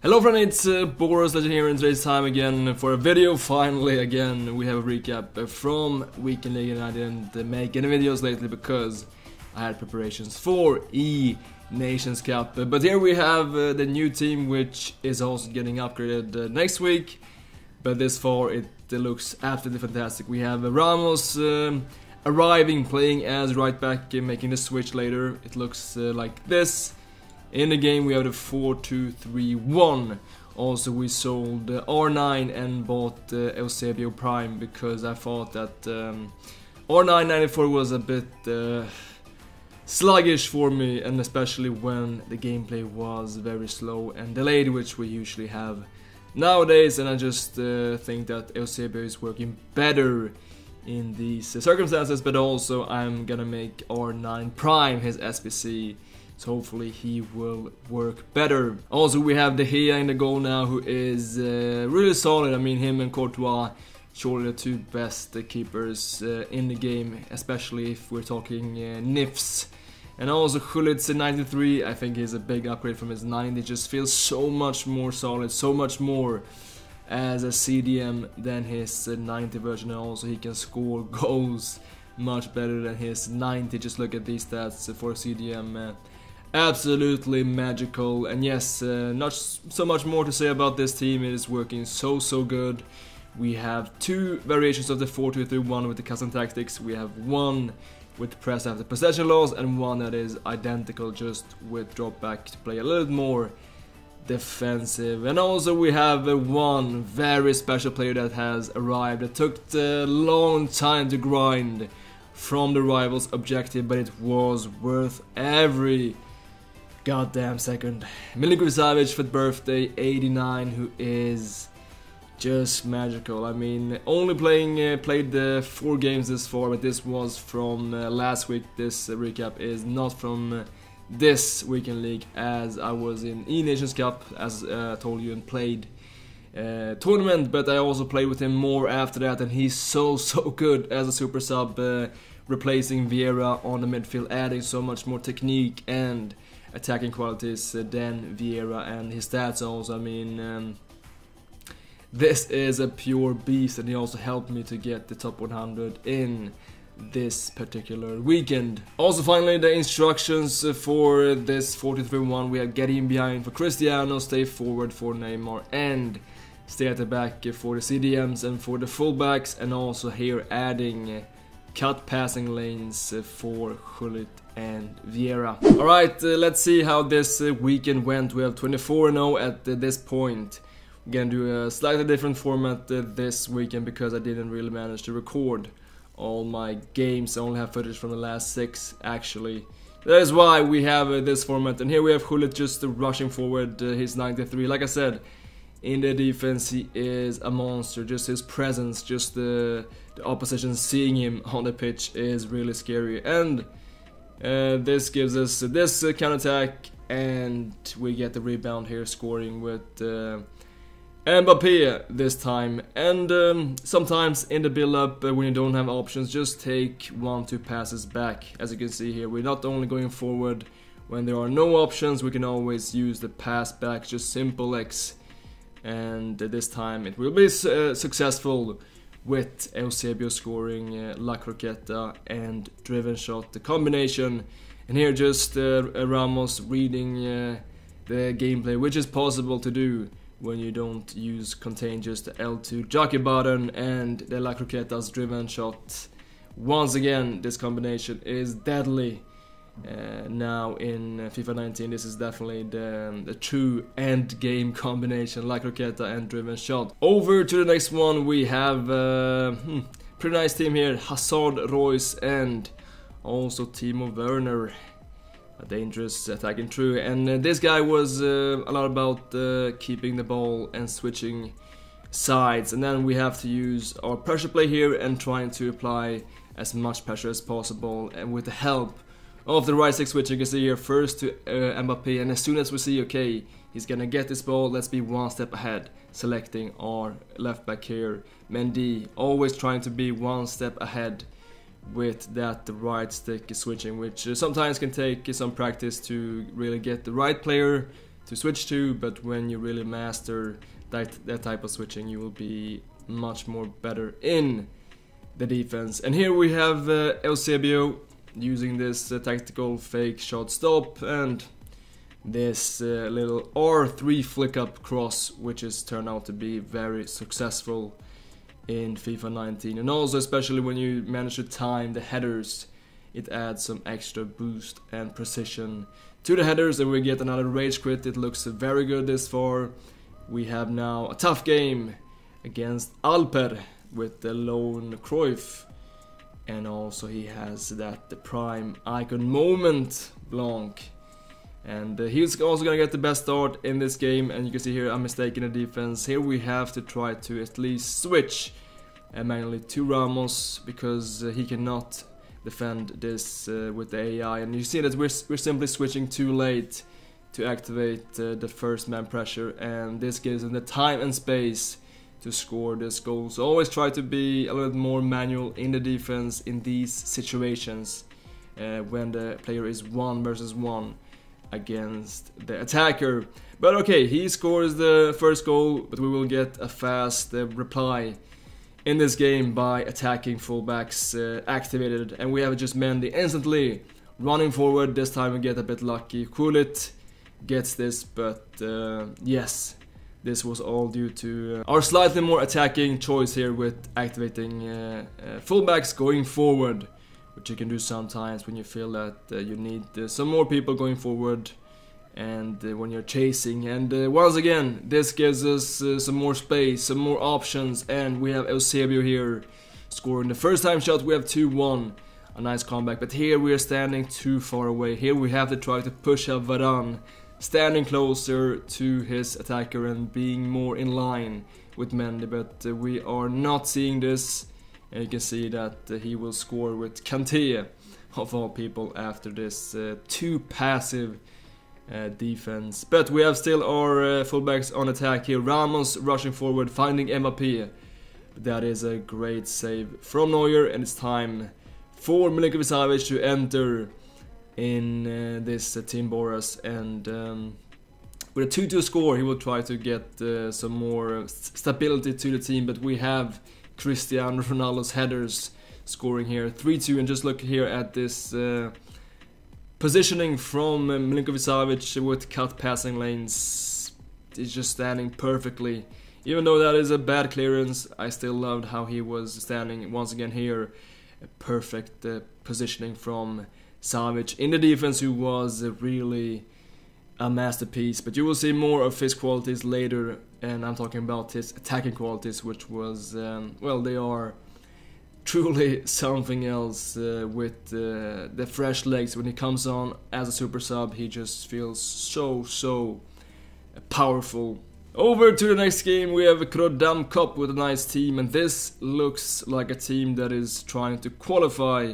Hello friends, it's BorasLegend here in today's time again for a video. Finally again we have a recap from Weekend League, and I didn't make any videos lately because I had preparations for Nations Cup. But here we have the new team, which is also getting upgraded next week. But this far it looks absolutely fantastic. We have Ramos arriving, playing as right back, making the switch later. It looks like this. In the game we have the 4-2-3-1. Also we sold R9 and bought Eusebio Prime because I thought that R9 94 was a bit sluggish for me, and especially when the gameplay was very slow and delayed, which we usually have nowadays. And I just think that Eusebio is working better in these circumstances, but also I'm gonna make R9 Prime his SPC. So hopefully he will work better. Also we have De Gea in the goal now, who is really solid. I mean, him and Courtois, surely the two best keepers in the game, especially if we're talking NIFs. And also Gullit 93, I think he's a big upgrade from his 90. Just feels so much more solid, so much more as a CDM than his 90 version. And also he can score goals much better than his 90. Just look at these stats for CDM. Absolutely magical. And yes, not so much more to say about this team. It is working so good. We have two variations of the 4-2-3-1 with the custom tactics. We have one with press after possession loss and one that is identical, just with drop back to play a little bit more defensive. And also we have one very special player that has arrived. It took a long time to grind from the rivals objective, but it was worth every goddamn second. MILINKOVIC-SAVIC for birthday 89, who is just magical. I mean, only played 4 games this far, but this was from last week. This recap is not from this Weekend League, as I was in Nations Cup, as I told you, and played tournament. But I also played with him more after that, and he's so good as a super sub, replacing Vieira on the midfield, adding so much more technique and attacking qualities than Vieira, and his stats also. I mean, this is a pure beast, and he also helped me to get the top 100 in this particular weekend. Also, finally, the instructions for this 4-2-3-1. We have get in behind for Cristiano, stay forward for Neymar, and stay at the back for the CDMs and for the fullbacks, and also here adding cut passing lanes for Gullit and Vieira. Alright, let's see how this weekend went. We have 24-0 at this point. We're gonna do a slightly different format this weekend because I didn't really manage to record all my games. I only have footage from the last 6 actually. That is why we have this format. And here we have Gullit just rushing forward, his 93. Like I said, in the defense he is a monster. Just his presence, just the opposition seeing him on the pitch is really scary. And this gives us this counter-attack, and we get the rebound here, scoring with Mbappé this time. And sometimes in the build-up, when you don't have options, just take 1-2 passes back. As you can see here, we're not only going forward when there are no options, we can always use the pass back, just simple X. And this time it will be successful with Eusebio scoring La Croqueta and driven shot, the combination. And here just Ramos reading the gameplay, which is possible to do when you don't use contain, just the L2 jockey button and the La Croqueta's driven shot. Once again, this combination is deadly. Now in FIFA 19, this is definitely the true end game combination, La Croqueta and driven shot. Over to the next one, we have pretty nice team here, Hazard, Royce, and also Timo Werner, a dangerous attacking trio. And this guy was a lot about keeping the ball and switching sides, and then we have to use our pressure play here and trying to apply as much pressure as possible, and with the help of the right stick switch. You can see here first to Mbappé, and as soon as we see, okay, he's gonna get this ball, let's be one step ahead, selecting our left back here, Mendy, always trying to be one step ahead with that right stick switching, which sometimes can take some practice to really get the right player to switch to, but when you really master that type of switching, you will be much more better in the defense. And here we have Eusebio using this tactical fake shot stop and this little R3 flick up cross, which has turned out to be very successful in FIFA 19. And also especially when you manage to time the headers, it adds some extra boost and precision to the headers, and we get another rage quit. It looks very good this far. We have now a tough game against Alper with the lone Cruyff, and also he has that prime icon moment Blanc, and he's also gonna get the best start in this game. And you can see here a mistake in the defense. Here we have to try to at least switch manually to Ramos, because he cannot defend this with the AI, and you see that we're simply switching too late to activate the first man pressure, and this gives him the time and space to score this goal. So always try to be a little bit more manual in the defense in these situations when the player is 1 versus 1 against the attacker. But okay, he scores the first goal, but we will get a fast reply in this game by attacking fullbacks activated, and we have just Mendy instantly running forward. This time we get a bit lucky. Kulit gets this, but yes, this was all due to our slightly more attacking choice here with activating fullbacks going forward, which you can do sometimes when you feel that you need some more people going forward and when you're chasing. And once again, this gives us some more space, some more options, and we have Eusebio here scoring the first time shot. We have 2-1, a nice comeback, but here we are standing too far away. Here we have to try to push up Varane, standing closer to his attacker and being more in line with Mendy, but we are not seeing this, and you can see that he will score with Kanté of all people after this too passive defense. But we have still our fullbacks on attack here. Ramos rushing forward, finding Mbappé. That is a great save from Neuer, and it's time for MILINKOVIC-SAVIC to enter in this Team Boras. And with a 2-2 score, he will try to get some more stability to the team. But we have Cristiano Ronaldo's headers scoring here 3-2, and just look here at this positioning from MILINKOVIC-SAVIC with cut passing lanes. He's just standing perfectly. Even though that is a bad clearance, I still loved how he was standing once again here. A perfect positioning from Savic in the defense, who was really a masterpiece. But you will see more of his qualities later, and I'm talking about his attacking qualities, which was, well, they are truly something else with the fresh legs. When he comes on as a super sub, he just feels so powerful. Over to the next game, we have a Krodam Cup with a nice team, and this looks like a team that is trying to qualify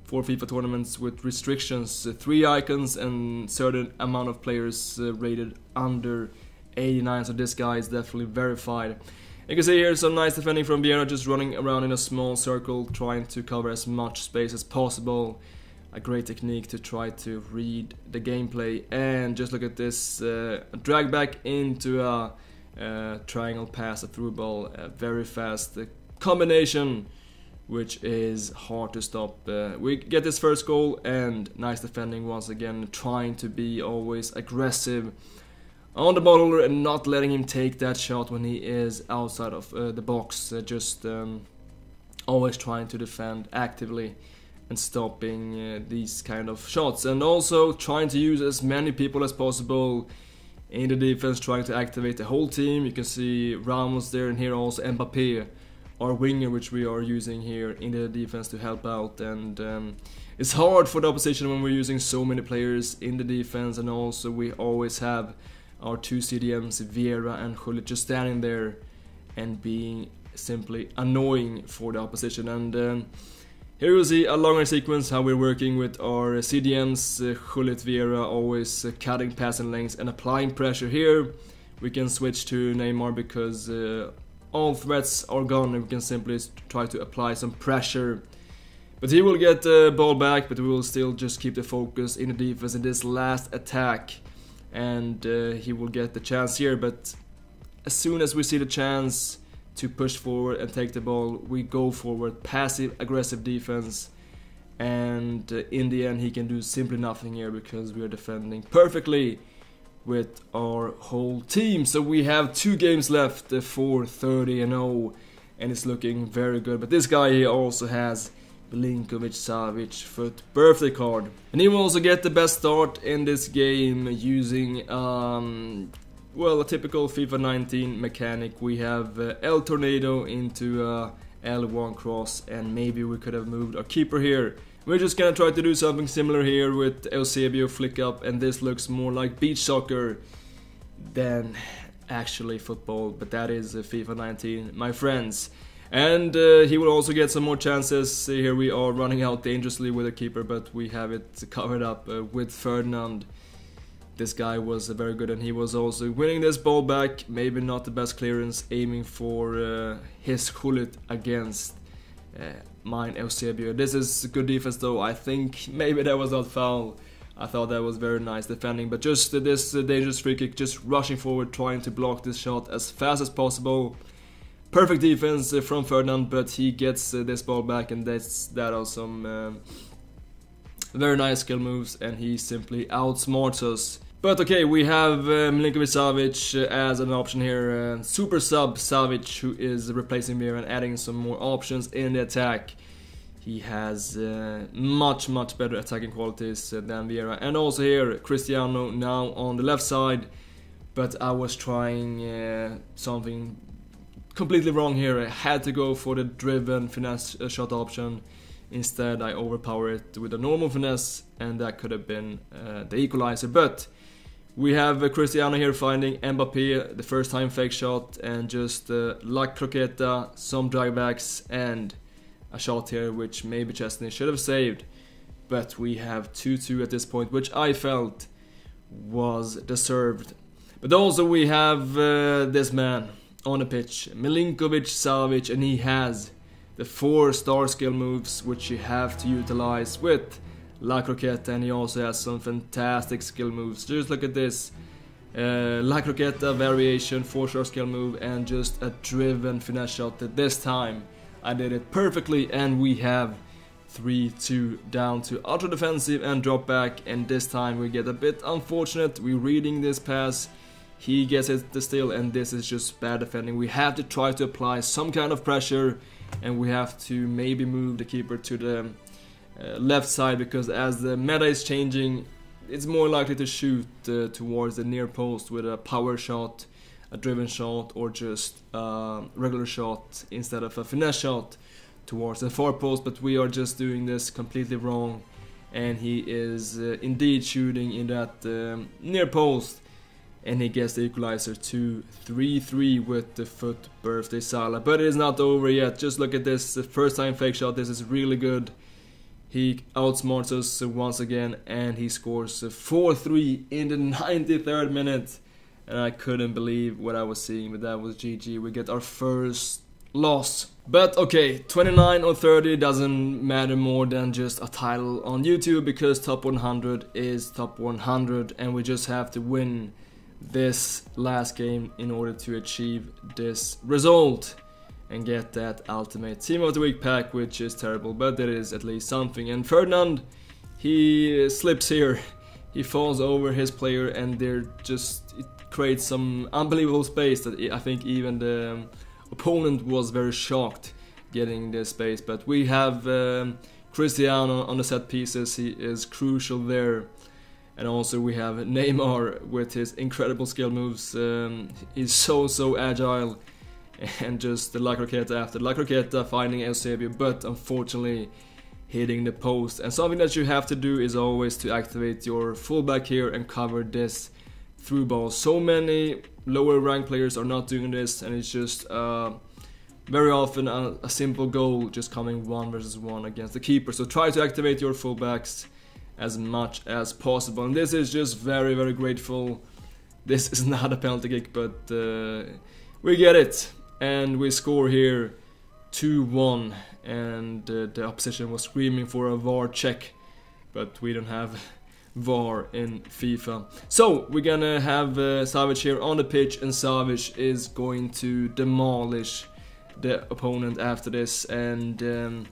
for FIFA tournaments with restrictions, 3 icons and certain amount of players rated under 89, so this guy is definitely verified. You can see here some nice defending from Vieira, just running around in a small circle, trying to cover as much space as possible. A great technique to try to read the gameplay. And just look at this drag back into a triangle pass, a through ball, a very fast combination, which is hard to stop. We get this first goal, and nice defending once again, trying to be always aggressive on the ball holder and not letting him take that shot when he is outside of the box. Just always trying to defend actively and stopping these kind of shots, and also trying to use as many people as possible in the defense, trying to activate the whole team. You can see Ramos there, and here also Mbappé, our winger, which we are using here in the defense to help out. And it's hard for the opposition when we're using so many players in the defense, and also we always have our 2 CDMs, Vieira and Gullit, just standing there and being simply annoying for the opposition. And here you'll see a longer sequence how we're working with our CDMs, Gullit, Vieira, always cutting passing lanes and applying pressure. Here we can switch to Neymar because all threats are gone, and we can simply try to apply some pressure. But he will get the ball back, but we will still just keep the focus in the defense in this last attack and he will get the chance here. But as soon as we see the chance to push forward and take the ball, we go forward, passive aggressive defense, and in the end he can do simply nothing here because we are defending perfectly with our whole team. So we have 2 games left for 30-0, and it's looking very good. But this guy here also has MILINKOVIC-SAVIC foot birthday card, and he will also get the best start in this game using well, a typical FIFA 19 mechanic. We have L Tornado into L1 cross, and maybe we could have moved our keeper here. We're just gonna try to do something similar here with Eusebio flick up, and this looks more like beach soccer than actually football, but that is FIFA 19, my friends. And he will also get some more chances. Here we are running out dangerously with a keeper, but we have it covered up with Ferdinand. This guy was very good, and he was also winning this ball back. Maybe not the best clearance, aiming for his Hullet against mine Eusebio. This is good defense though. I think maybe that was not foul. I thought that was very nice defending, but just this dangerous free kick, just rushing forward, trying to block this shot as fast as possible. Perfect defense from Ferdinand, but he gets this ball back, and that are some very nice skill moves, and he simply outsmarts us. But okay, we have MILINKOVIC-SAVIC as an option here. Super sub Savic, who is replacing Vera and adding some more options in the attack. He has much better attacking qualities than Vera. And also here, Cristiano now on the left side. But I was trying something completely wrong here. I had to go for the driven finesse shot option. Instead I overpower it with a normal finesse, and that could have been the equalizer. But we have Cristiano here finding Mbappé, the first time fake shot, and just La Croqueta, some dragbacks, and a shot here which maybe Chesney should have saved. But we have 2-2 at this point, which I felt was deserved. But also we have this man on the pitch, MILINKOVIC-SAVIC, and he has the 4-star skill moves which you have to utilize with La Croqueta, and he also has some fantastic skill moves. Just look at this. La Croqueta variation, 4-star skill move, and just a driven finesse shot. This time I did it perfectly, and we have 3-2 down to ultra defensive and drop back, and this time we get a bit unfortunate. We're reading this pass, he gets it still, and this is just bad defending. We have to try to apply some kind of pressure, and we have to maybe move the keeper to the left side, because as the meta is changing, it's more likely to shoot towards the near post with a power shot, a driven shot, or just a regular shot instead of a finesse shot towards the far post. But we are just doing this completely wrong, and he is indeed shooting in that near post, and he gets the equalizer to 3-3 with the foot birthday Salah. But it is not over yet. Just look at this, the first time fake shot. This is really good. He outsmarts us once again, and he scores 4-3 in the 93rd minute. And I couldn't believe what I was seeing, but that was GG. We get our first loss. But okay, 29 or 30 doesn't matter more than just a title on YouTube, because top 100 is top 100, and we just have to win this last game in order to achieve this result and get that ultimate team of the week pack, which is terrible, but there is at least something. And Ferdinand, he slips here, he falls over his player, and it creates some unbelievable space that I think even the opponent was very shocked getting this space. But we have Cristiano on the set pieces, he is crucial there. And also we have Neymar with his incredible skill moves. He's so agile. And just the La Croqueta after La Croqueta finding Eusebio, but unfortunately hitting the post. And something that you have to do is always to activate your fullback here and cover this through ball. So many lower ranked players are not doing this, and it's just very often a simple goal, just coming 1 versus 1 against the keeper. So try to activate your fullbacks as much as possible. And this is just very grateful. This is not a penalty kick, but we get it. And we score here 2-1, and the opposition was screaming for a VAR check, but we don't have VAR in FIFA. So we're gonna have Savic here on the pitch, and Savic is going to demolish the opponent after this, and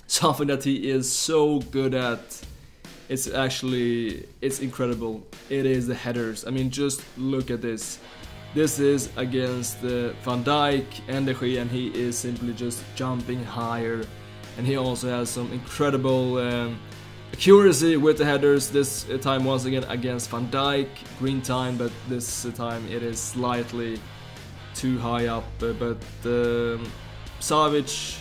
something that he is so good at. It's incredible. It is the headers. I mean, just look at this. This is against Van Dijk and De Gea, and he is simply just jumping higher. And he also has some incredible accuracy with the headers. This time once again against Van Dijk, green time, but this time it is slightly too high up. But Savic,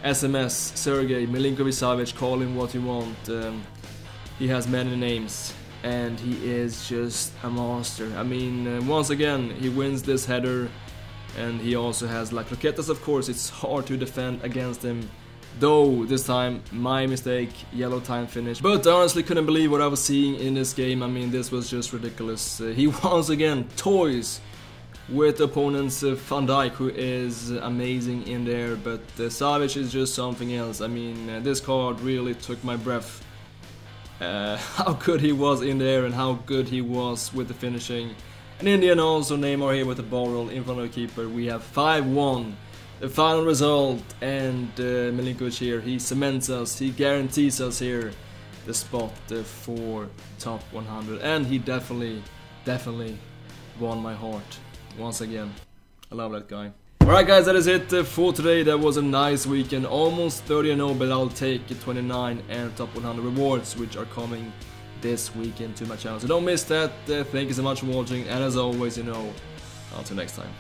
SMS, Sergey, MILINKOVIC-SAVIC, call him what you want. He has many names, and he is just a monster. I mean, once again, he wins this header, and he also has like Loquetas, of course. It's hard to defend against him, though this time, my mistake, yellow time finish. But I honestly couldn't believe what I was seeing in this game. I mean, this was just ridiculous. He once again toys with opponent's Van Dijk, who is amazing in there, but Savic is just something else. I mean, this card really took my breath. How good he was in there, and how good he was with the finishing. And in the end also, Neymar here with the ball roll in front of the keeper. We have 5-1, the final result, and Milinkovic here, he cements us, he guarantees us here the spot for top 100, and he definitely won my heart once again. I love that guy. Alright guys, that is it for today. That was a nice weekend, almost 30-0, but I'll take 29 and top 100 rewards, which are coming this weekend to my channel. So don't miss that. Thank you so much for watching, and as always, you know, until next time.